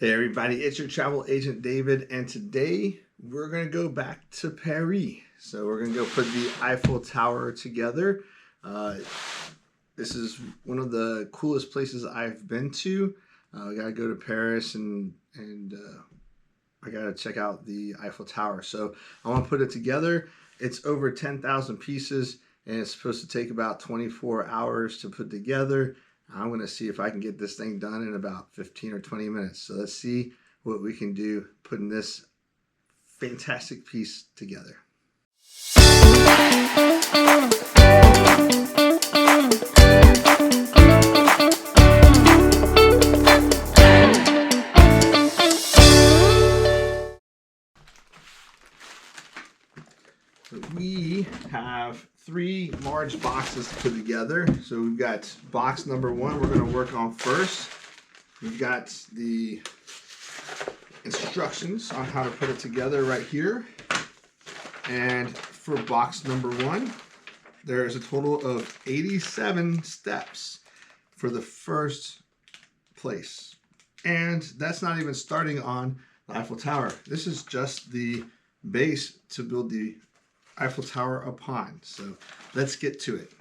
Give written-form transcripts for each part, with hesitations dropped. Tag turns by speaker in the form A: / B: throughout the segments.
A: Hey everybody, it's your travel agent David, and today we're going to go back to Paris. So we're going to go put the Eiffel Tower together. This is one of the coolest places I've been to. I got to go to Paris and I got to check out the Eiffel Tower. So I want to put it together. It's over 10,000 pieces and it's supposed to take about 24 hours to put together. I'm going to see if I can get this thing done in about 15 or 20 minutes. So let's see what we can do putting this fantastic piece together. So we have 3 large boxes to put together. So we've got box number 1 we're going to work on first. We've got the instructions on how to put it together right here. And for box number 1, there's a total of 87 steps for the first place. And that's not even starting on the Eiffel Tower. This is just the base to build the Eiffel Tower upon. So let's get to it.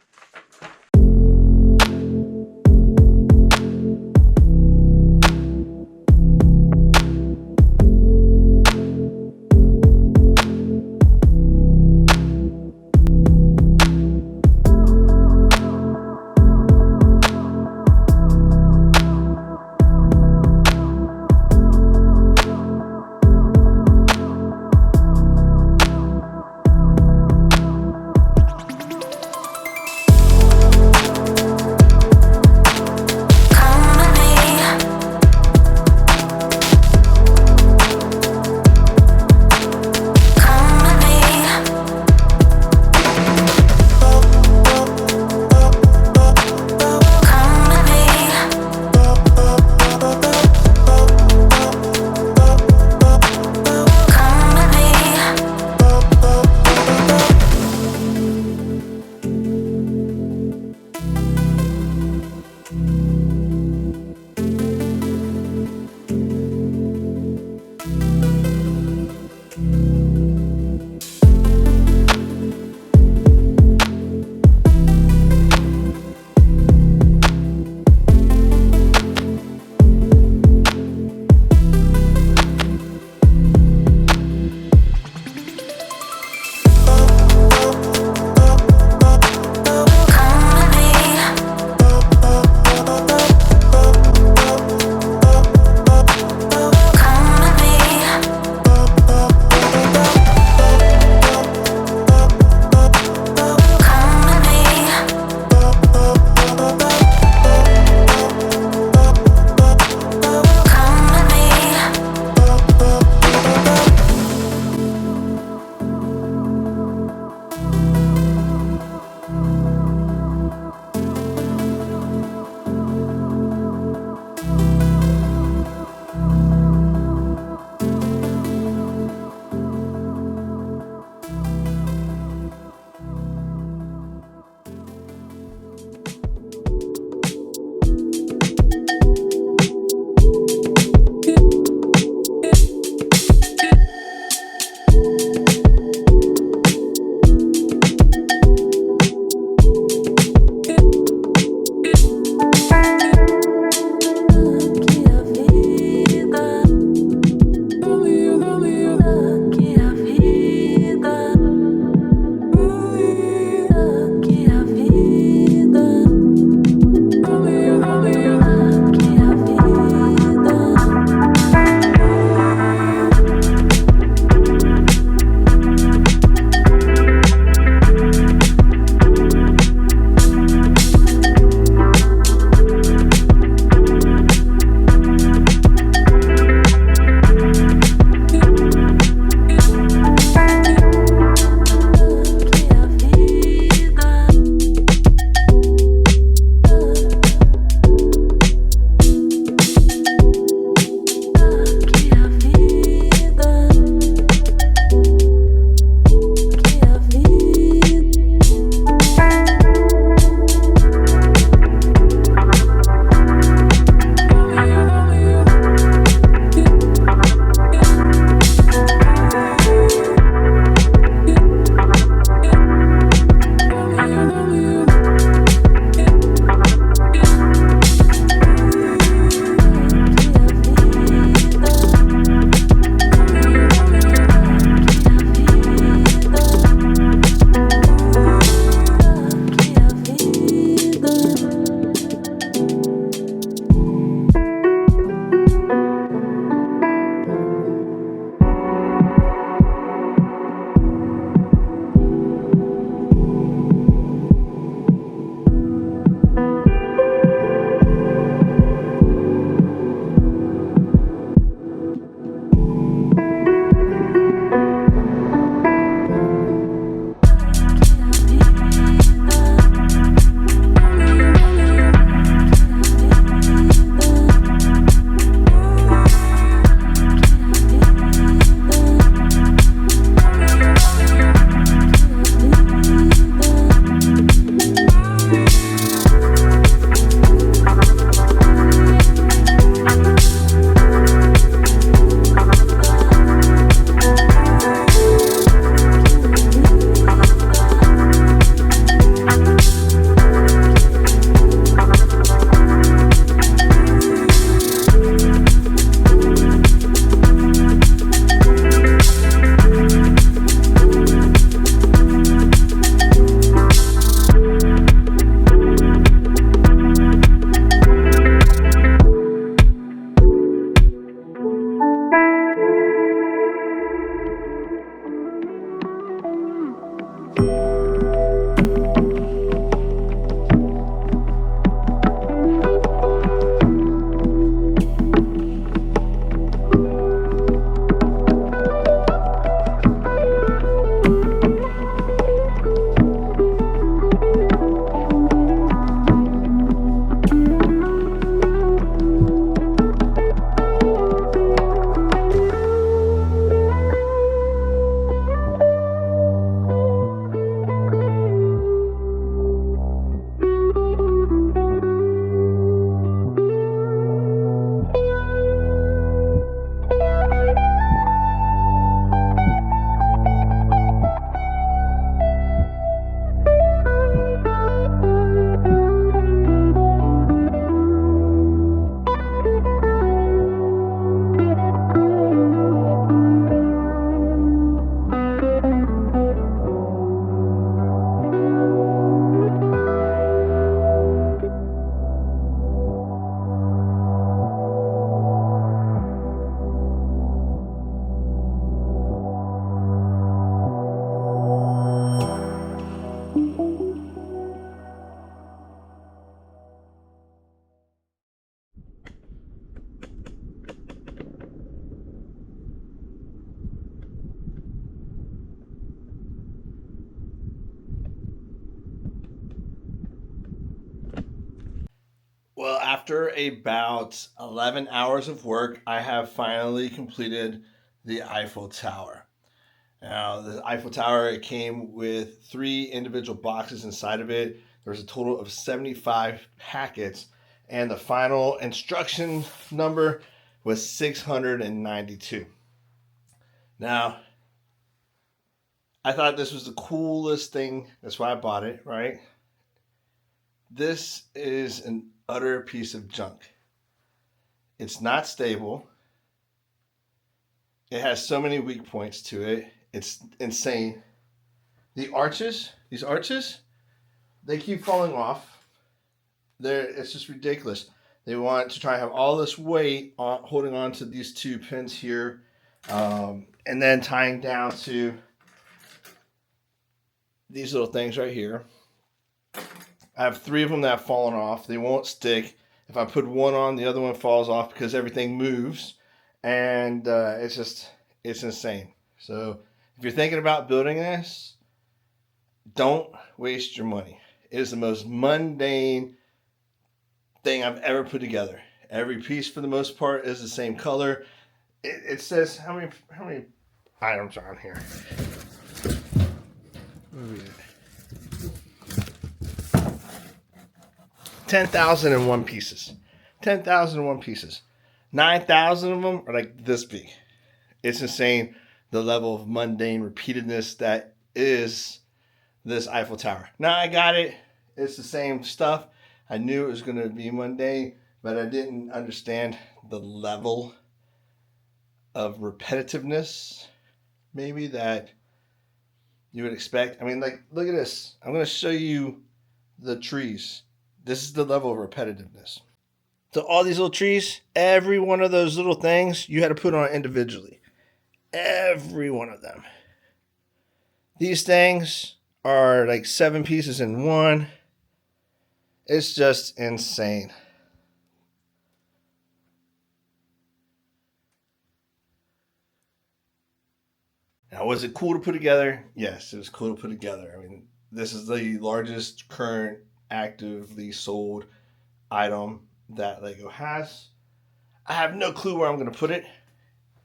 A: After about 11 hours of work, I have finally completed the Eiffel Tower. Now, the Eiffel Tower, it came with 3 individual boxes inside of it. There was a total of 75 packets, and the final instruction number was 692. Now, I thought this was the coolest thing. That's why I bought it, right? This is an utter piece of junk. It's not stable. It has so many weak points to it. It's insane. These arches, they keep falling off. It's just ridiculous. They want to try and have all this weight holding on to these 2 pins here, and then tying down to these little things right here. I have 3 of them that have fallen off. They won't stick. If I put one on, the other one falls off because everything moves. And it's insane. So if you're thinking about building this, don't waste your money. It is the most mundane thing I've ever put together. Every piece, for the most part, is the same color. It says how many items are on here. 10,001 pieces. 10,001 pieces. 9,000 of them are like this big. It's insane the level of mundane repeatedness that is this Eiffel Tower. Now I got it. It's the same stuff. I knew it was going to be mundane, but I didn't understand the level of repetitiveness maybe that you would expect. I mean, like, look at this. I'm going to show you the trees. This is the level of repetitiveness. So all these little trees, every one of those little things, you had to put on individually. Every one of them. These things are like 7 pieces in one. It's just insane. Now, was it cool to put together? Yes, it was cool to put together. I mean, this is the largest current actively sold item that LEGO has. I have no clue where I'm going to put it.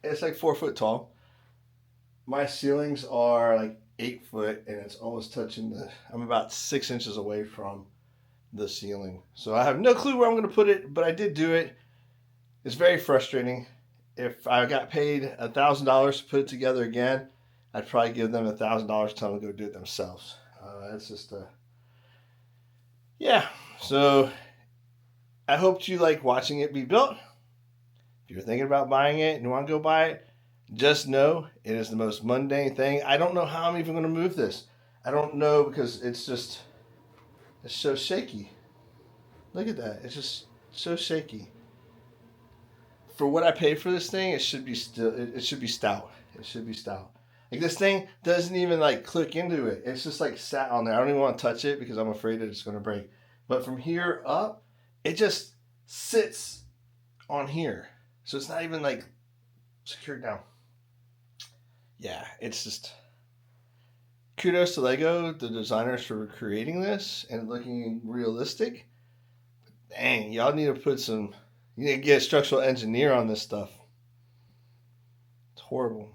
A: It's like 4 foot tall. My ceilings are like 8 foot, and it's almost touching I'm about 6 inches away from the ceiling. So I have no clue where I'm going to put it, but I did do it. It's very frustrating. If I got paid $1,000 to put it together again, I'd probably give them $1,000 to tell them to go do it themselves. It's just yeah. So I hope you like watching it be built. If you're thinking about buying it and you want to go buy it, just know it is the most mundane thing. I don't know how I'm even going to move this. I don't know because it's so shaky. Look at that. It's just so shaky. For what I paid for this thing, it should be it should be stout. It should be stout. Like, this thing doesn't even like click into it. It's just like sat on there. I don't even want to touch it because I'm afraid that it's going to break. But from here up, it just sits on here. So it's not even like secured down. Yeah, it's just kudos to LEGO, the designers, for creating this and looking realistic. Dang, y'all need to you need to get a structural engineer on this stuff. It's horrible.